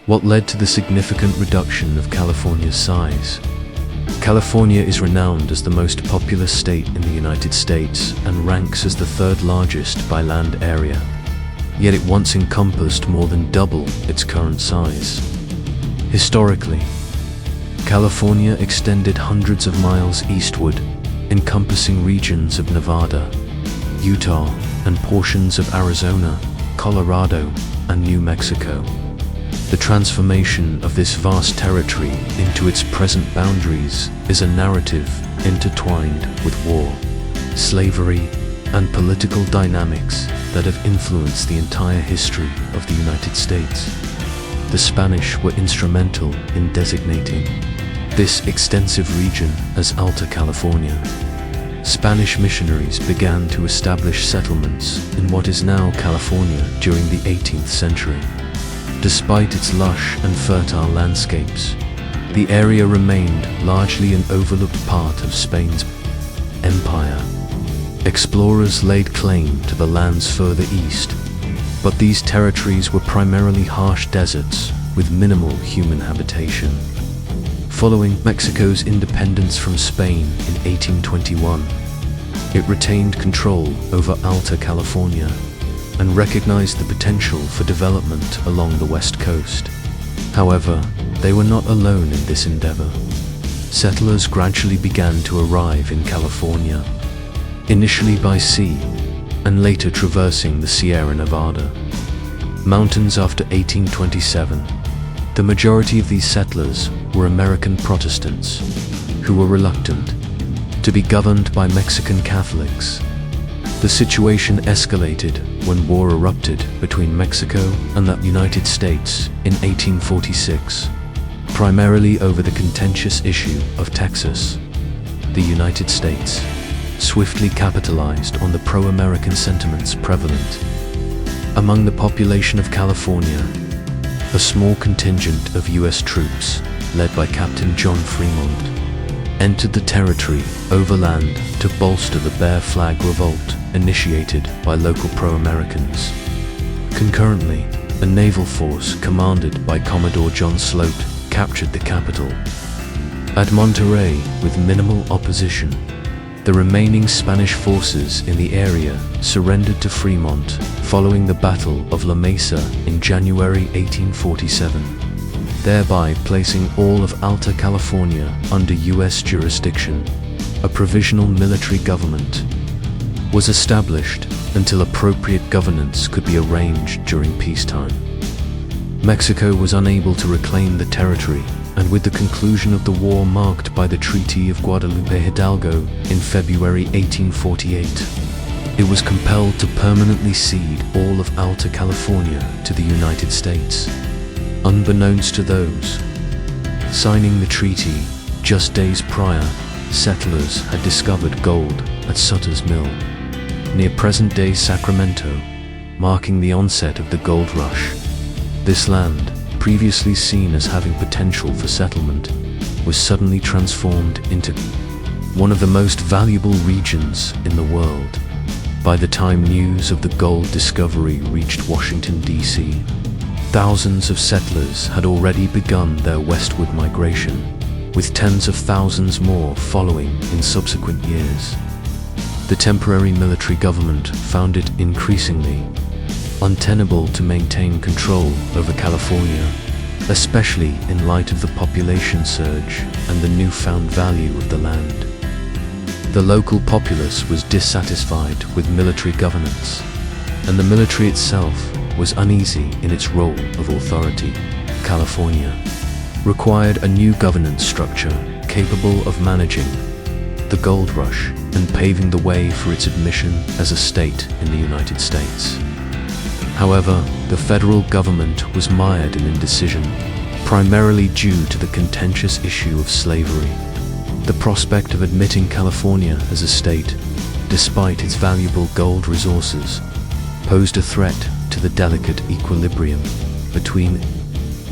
What led to the significant reduction of California's size? California is renowned as the most populous state in the United States and ranks as the third largest by land area. Yet it once encompassed more than double its current size. Historically, California extended hundreds of miles eastward, encompassing regions of Nevada, Utah, and portions of Arizona, Colorado, and New Mexico. The transformation of this vast territory into its present boundaries is a narrative intertwined with war, slavery, and political dynamics that have influenced the entire history of the United States. The Spanish were instrumental in designating this extensive region as Alta California. Spanish missionaries began to establish settlements in what is now California during the 18th century. Despite its lush and fertile landscapes, the area remained largely an overlooked part of Spain's empire. Explorers laid claim to the lands further east, but these territories were primarily harsh deserts with minimal human habitation. Following Mexico's independence from Spain in 1821, it retained control over Alta California and recognized the potential for development along the west coast. However, they were not alone in this endeavor. Settlers gradually began to arrive in California, initially by sea and later traversing the Sierra Nevada mountains after 1827. The majority of these settlers were American Protestants who were reluctant to be governed by Mexican Catholics. The situation escalated when war erupted between Mexico and the United States in 1846, primarily over the contentious issue of Texas. The United States swiftly capitalized on the pro-American sentiments prevalent among the population of California. A small contingent of U.S. troops, led by Captain John Fremont, entered the territory overland to bolster the Bear Flag Revolt initiated by local pro-Americans. Concurrently, a naval force commanded by Commodore John Sloat captured the capital. At Monterey, with minimal opposition, the remaining Spanish forces in the area surrendered to Fremont following the Battle of La Mesa in January 1847, thereby placing all of Alta California under U.S. jurisdiction. A provisional military government was established until appropriate governance could be arranged during peacetime. Mexico was unable to reclaim the territory, and with the conclusion of the war marked by the Treaty of Guadalupe Hidalgo in February 1848, it was compelled to permanently cede all of Alta California to the United States. Unbeknownst to those signing the treaty, just days prior, settlers had discovered gold at Sutter's Mill, near present-day Sacramento, marking the onset of the gold rush. This land, previously seen as having potential for settlement, was suddenly transformed into one of the most valuable regions in the world. By the time news of the gold discovery reached Washington, D.C., thousands of settlers had already begun their westward migration, with tens of thousands more following in subsequent years. The temporary military government found it increasingly untenable to maintain control over California, especially in light of the population surge and the newfound value of the land. The local populace was dissatisfied with military governance, and the military itself was uneasy in its role of authority. California required a new governance structure capable of managing the gold rush and paving the way for its admission as a state in the United States. However, the federal government was mired in indecision, primarily due to the contentious issue of slavery. The prospect of admitting California as a state, despite its valuable gold resources, posed a threat to the delicate equilibrium between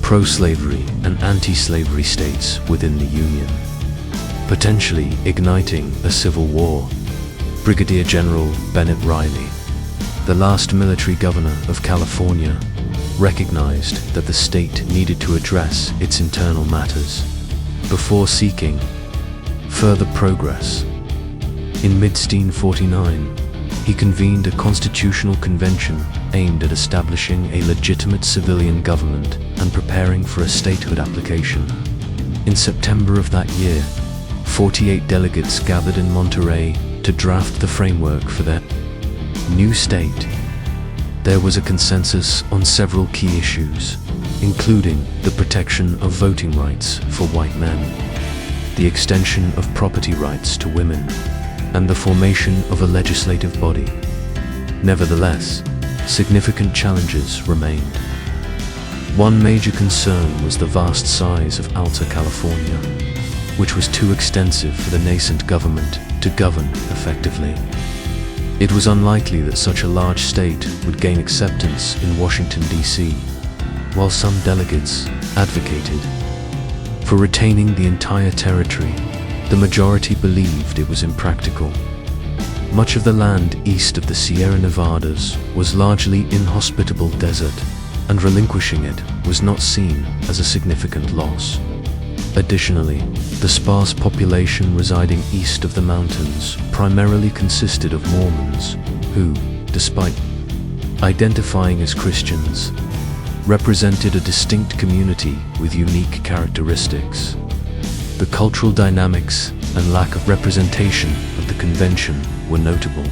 pro-slavery and anti-slavery states within the Union, potentially igniting a civil war. Brigadier General Bennett Riley, the last military governor of California, recognized that the state needed to address its internal matters before seeking further progress. In mid-1849, he convened a constitutional convention aimed at establishing a legitimate civilian government and preparing for a statehood application. In September of that year, 48 delegates gathered in Monterey to draft the framework for their new state. There was a consensus on several key issues, including the protection of voting rights for white men, the extension of property rights to women, and the formation of a legislative body. Nevertheless, significant challenges remained. One major concern was the vast size of Alta California, which was too extensive for the nascent government to govern effectively. It was unlikely that such a large state would gain acceptance in Washington, D.C., while some delegates advocated for retaining the entire territory. The majority believed it was impractical. Much of the land east of the Sierra Nevadas was largely inhospitable desert, and relinquishing it was not seen as a significant loss. Additionally, the sparse population residing east of the mountains primarily consisted of Mormons, who, despite identifying as Christians, represented a distinct community with unique characteristics. The cultural dynamics and lack of representation of the convention were notable.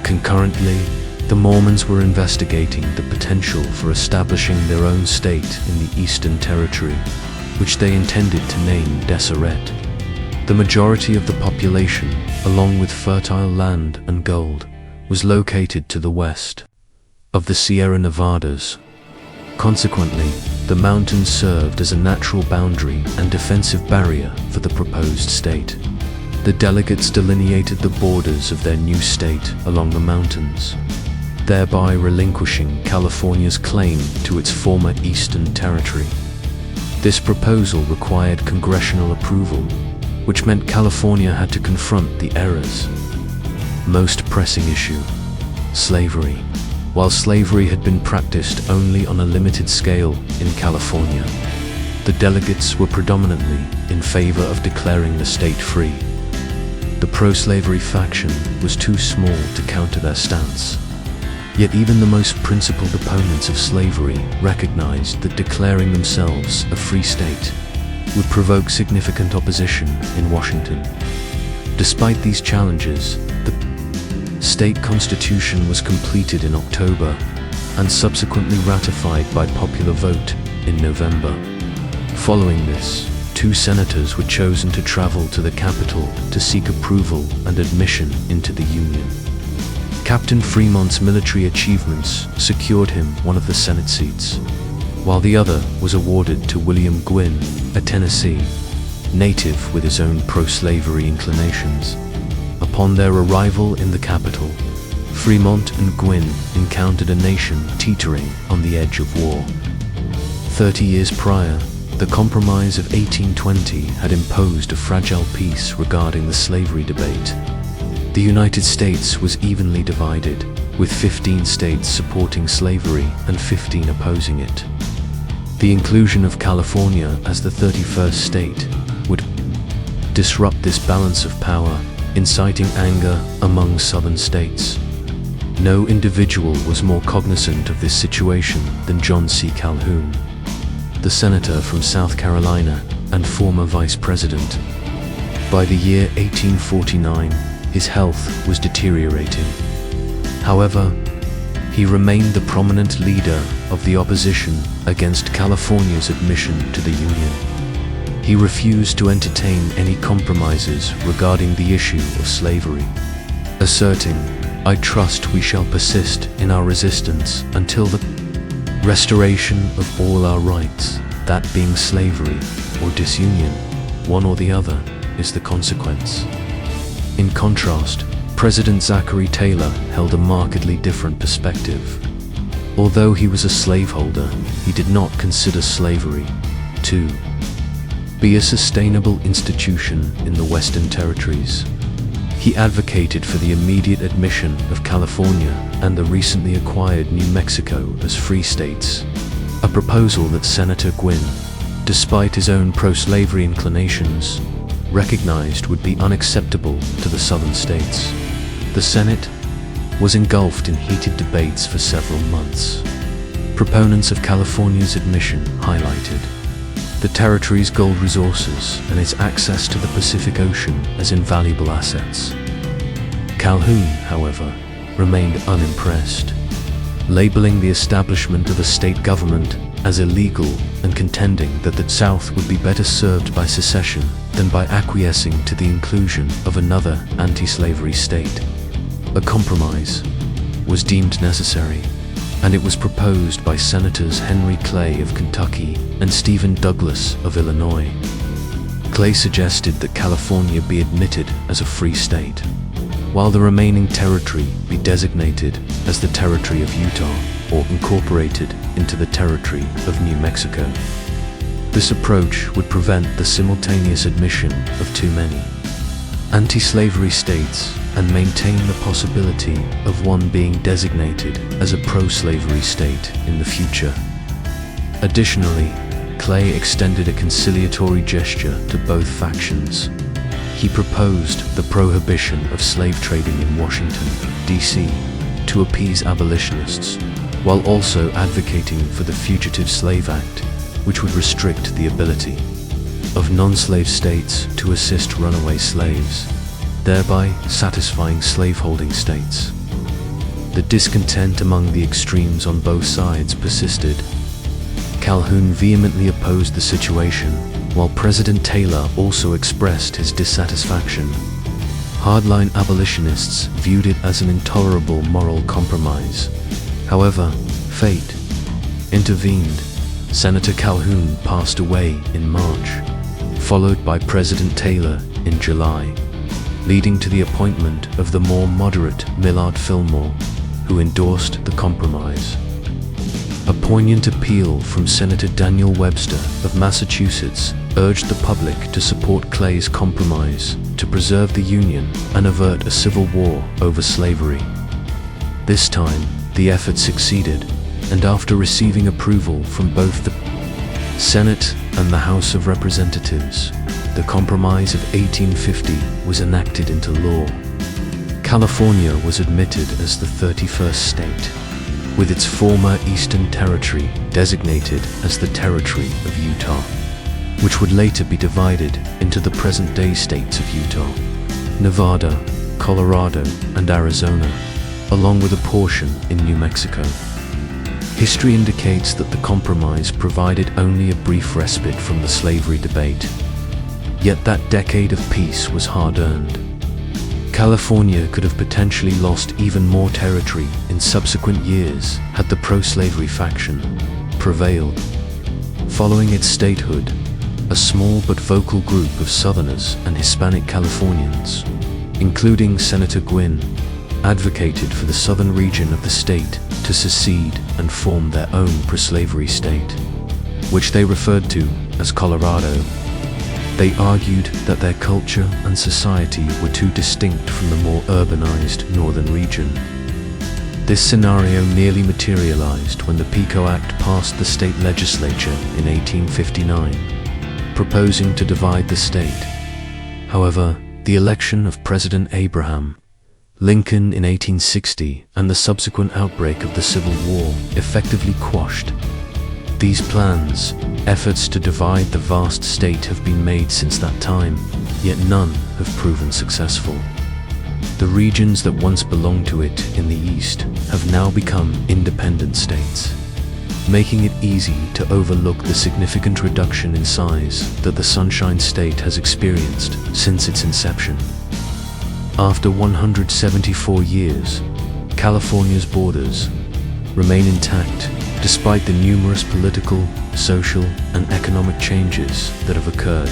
Concurrently, the Mormons were investigating the potential for establishing their own state in the Eastern Territory, which they intended to name Deseret. The majority of the population, along with fertile land and gold, was located to the west of the Sierra Nevadas. Consequently, the mountains served as a natural boundary and defensive barrier for the proposed state. The delegates delineated the borders of their new state along the mountains, thereby relinquishing California's claim to its former Eastern Territory. This proposal required congressional approval, which meant California had to confront the era's most pressing issue: slavery. While slavery had been practiced only on a limited scale in California, the delegates were predominantly in favor of declaring the state free. The pro-slavery faction was too small to counter their stance. Yet even the most principled opponents of slavery recognized that declaring themselves a free state would provoke significant opposition in Washington. Despite these challenges, the state constitution was completed in October and subsequently ratified by popular vote in November. Following this, 2 senators were chosen to travel to the capital to seek approval and admission into the Union. Captain Fremont's military achievements secured him one of the Senate seats, while the other was awarded to William Gwynn, a Tennessee native with his own pro-slavery inclinations. Upon their arrival in the capital, Fremont and Gwynn encountered a nation teetering on the edge of war. 30 years prior, the Compromise of 1820 had imposed a fragile peace regarding the slavery debate. The United States was evenly divided, with 15 states supporting slavery and 15 opposing it. The inclusion of California as the 31st state would disrupt this balance of power, inciting anger among southern states. No individual was more cognizant of this situation than John C. Calhoun, the senator from South Carolina and former vice president. By the year 1849, his health was deteriorating. However, he remained the prominent leader of the opposition against California's admission to the Union. He refused to entertain any compromises regarding the issue of slavery, asserting, "I trust we shall persist in our resistance until the restoration of all our rights, that being slavery or disunion, one or the other, is the consequence." In contrast, President Zachary Taylor held a markedly different perspective. Although he was a slaveholder, he did not consider slavery to be a sustainable institution in the Western Territories. He advocated for the immediate admission of California and the recently acquired New Mexico as free states, a proposal that Senator Gwynne, despite his own pro-slavery inclinations, recognized would be unacceptable to the southern states. The Senate was engulfed in heated debates for several months. Proponents of California's admission highlighted the territory's gold resources and its access to the Pacific Ocean as invaluable assets. Calhoun, however, remained unimpressed, labeling the establishment of a state government as illegal and contending that the South would be better served by secession than by acquiescing to the inclusion of another anti-slavery state. A compromise was deemed necessary, and it was proposed by Senators Henry Clay of Kentucky and Stephen Douglas of Illinois. Clay suggested that California be admitted as a free state, while the remaining territory be designated as the Territory of Utah or incorporated into the Territory of New Mexico. This approach would prevent the simultaneous admission of too many anti-slavery states and maintain the possibility of one being designated as a pro-slavery state in the future. Additionally, Clay extended a conciliatory gesture to both factions. He proposed the prohibition of slave trading in Washington, D.C., to appease abolitionists, while also advocating for the Fugitive Slave Act, which would restrict the ability of non-slave states to assist runaway slaves, thereby satisfying slaveholding states. The discontent among the extremes on both sides persisted. Calhoun vehemently opposed the situation, while President Taylor also expressed his dissatisfaction. Hardline abolitionists viewed it as an intolerable moral compromise. However, fate intervened. Senator Calhoun passed away in March, followed by President Taylor in July, leading to the appointment of the more moderate Millard Fillmore, who endorsed the compromise. A poignant appeal from Senator Daniel Webster of Massachusetts urged the public to support Clay's compromise to preserve the Union and avert a civil war over slavery. This time, the effort succeeded, and after receiving approval from both the Senate and the House of Representatives, the Compromise of 1850 was enacted into law. California was admitted as the 31st state, with its former Eastern Territory designated as the Territory of Utah, which would later be divided into the present-day states of Utah, Nevada, Colorado, and Arizona, along with a portion in New Mexico. History indicates that the compromise provided only a brief respite from the slavery debate. Yet that decade of peace was hard-earned. California could have potentially lost even more territory in subsequent years had the pro-slavery faction prevailed. Following its statehood, a small but vocal group of Southerners and Hispanic Californians, including Senator Gwynne, advocated for the southern region of the state to secede and form their own pro-slavery state, which they referred to as Colorado. They argued that their culture and society were too distinct from the more urbanized northern region. This scenario nearly materialized when the PICO Act passed the state legislature in 1859, proposing to divide the state. However, the election of President Abraham Lincoln in 1860 and the subsequent outbreak of the Civil War effectively quashed these plans. Efforts to divide the vast state have been made since that time, yet none have proven successful. The regions that once belonged to it in the east have now become independent states, making it easy to overlook the significant reduction in size that the Sunshine State has experienced since its inception. After 174 years, California's borders remain intact despite the numerous political, social, and economic changes that have occurred.